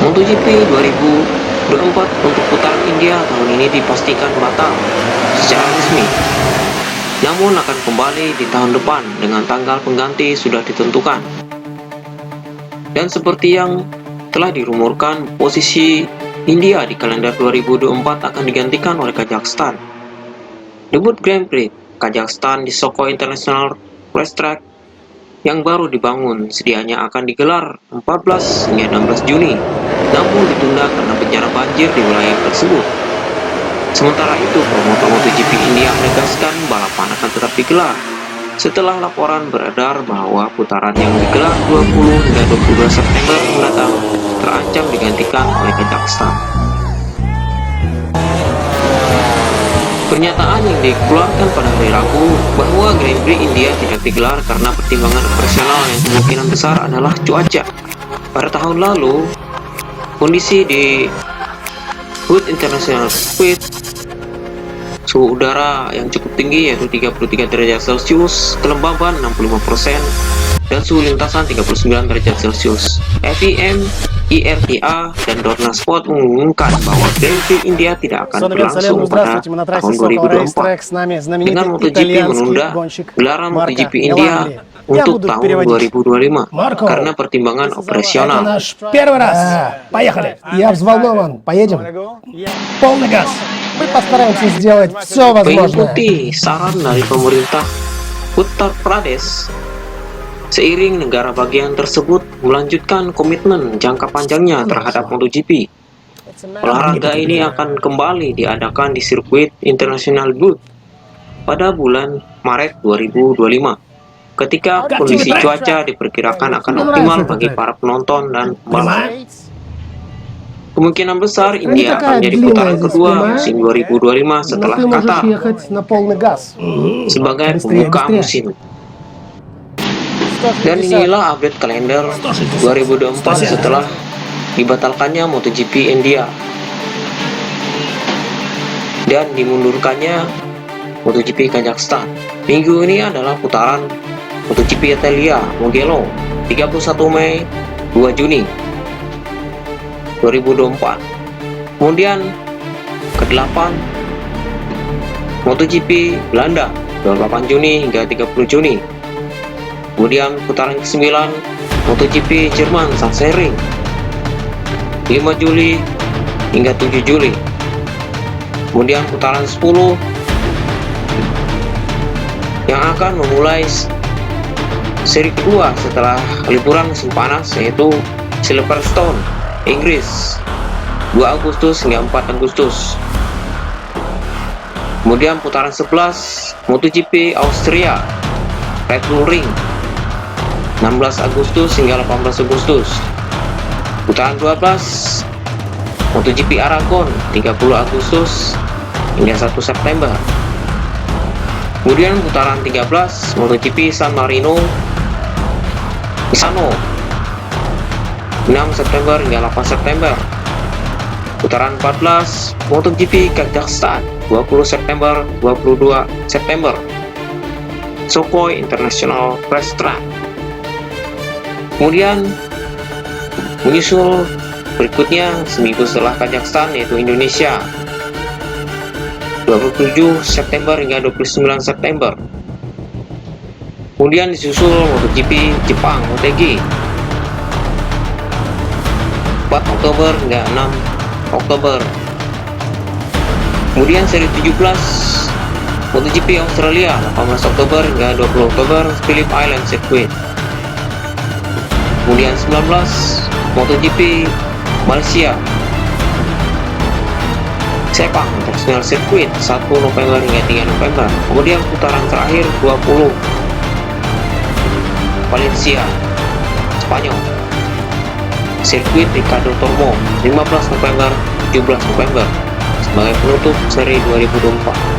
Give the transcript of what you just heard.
MotoGP 2024 untuk putaran India tahun ini dipastikan batal secara resmi, namun akan kembali di tahun depan dengan tanggal pengganti sudah ditentukan. Dan seperti yang telah dirumorkan, posisi India di kalender 2024 akan digantikan oleh Kazakhstan. Debut Grand Prix Kazakhstan di Sochi International Racetrack yang baru dibangun sedianya akan digelar 14 hingga 16 Juni, namun ditunda karena bencana banjir di wilayah tersebut. Sementara itu, promotor MotoGP India menegaskan balapan akan tetap digelar setelah laporan beredar bahwa putaran yang digelar 20 hingga 22 September mendatang terancam digantikan oleh Kazakhstan. Pernyataan yang dikeluarkan pada hari Rabu bahwa Grand Prix India tidak digelar karena pertimbangan operasional yang kemungkinan besar adalah cuaca. Pada tahun lalu, kondisi di Hood International Circuit, suhu udara yang cukup tinggi yaitu 33 derajat Celcius, kelembaban 65%, dan suhu lintasan 39 derajat Celcius. FIM, IRTA, dan Dorna Sport mengumumkan bahwa Grand Prix India tidak akan berlangsung pada tahun 2024 dengan MotoGP menunda gelaran MotoGP India untuk tahun 2025 karena pertimbangan operasional. Первый раз. Поехали. Я взволнован. Поедем. Полный газ. Мы постараемся сделать все возможное. Mengikuti saran dari pemerintah Uttar Pradesh, seiring negara bagian tersebut melanjutkan komitmen jangka panjangnya terhadap MotoGP. Olahraga ini akan kembali diadakan di sirkuit International Good pada bulan Maret 2025, ketika kondisi cuaca diperkirakan akan optimal bagi para penonton dan pembalap. Kemungkinan besar India akan menjadi putaran kedua musim 2025 setelah Qatar sebagai pembuka musim. Dan inilah update kalender 2024 setelah dibatalkannya MotoGP India dan dimundurkannya MotoGP Kazakhstan. Minggu ini adalah putaran MotoGP Italia Mugello 31 Mei 2 Juni 2024. Kemudian ke-8 MotoGP Belanda 28 Juni hingga 30 Juni. Kemudian putaran ke-9 MotoGP Jerman Sachsenring 5 Juli hingga 7 Juli. Kemudian putaran 10 yang akan memulai seri kedua setelah liburan musim panas, yaitu Silverstone, Inggris 2 Agustus hingga 4 Agustus. Kemudian putaran 11 MotoGP Austria Red Bull Ring 16 Agustus hingga 18 Agustus. Putaran 12 MotoGP Aragon 30 Agustus hingga 1 September. Kemudian putaran 13 MotoGP San Marino Misano 6 September hingga 8 September. Putaran 14 MotoGP Kazakhstan 20 September 22 September. Sochi International Racetrack. Kemudian menyusul berikutnya seminggu setelah Kazakhstan, yaitu Indonesia 27 September hingga 29 September. Kemudian disusul MotoGP Jepang Motegi 4 Oktober hingga 6 Oktober. Kemudian seri 17 MotoGP Australia 18 Oktober hingga 20 Oktober Phillip Island Circuit. Kemudian 19 MotoGP Malaysia Sepang International Circuit 1 November hingga 3 November. Kemudian putaran terakhir 20 Valencia Spanyol Sirkuit Ricardo Tormo 15 November 17 November sebagai penutup seri 2024.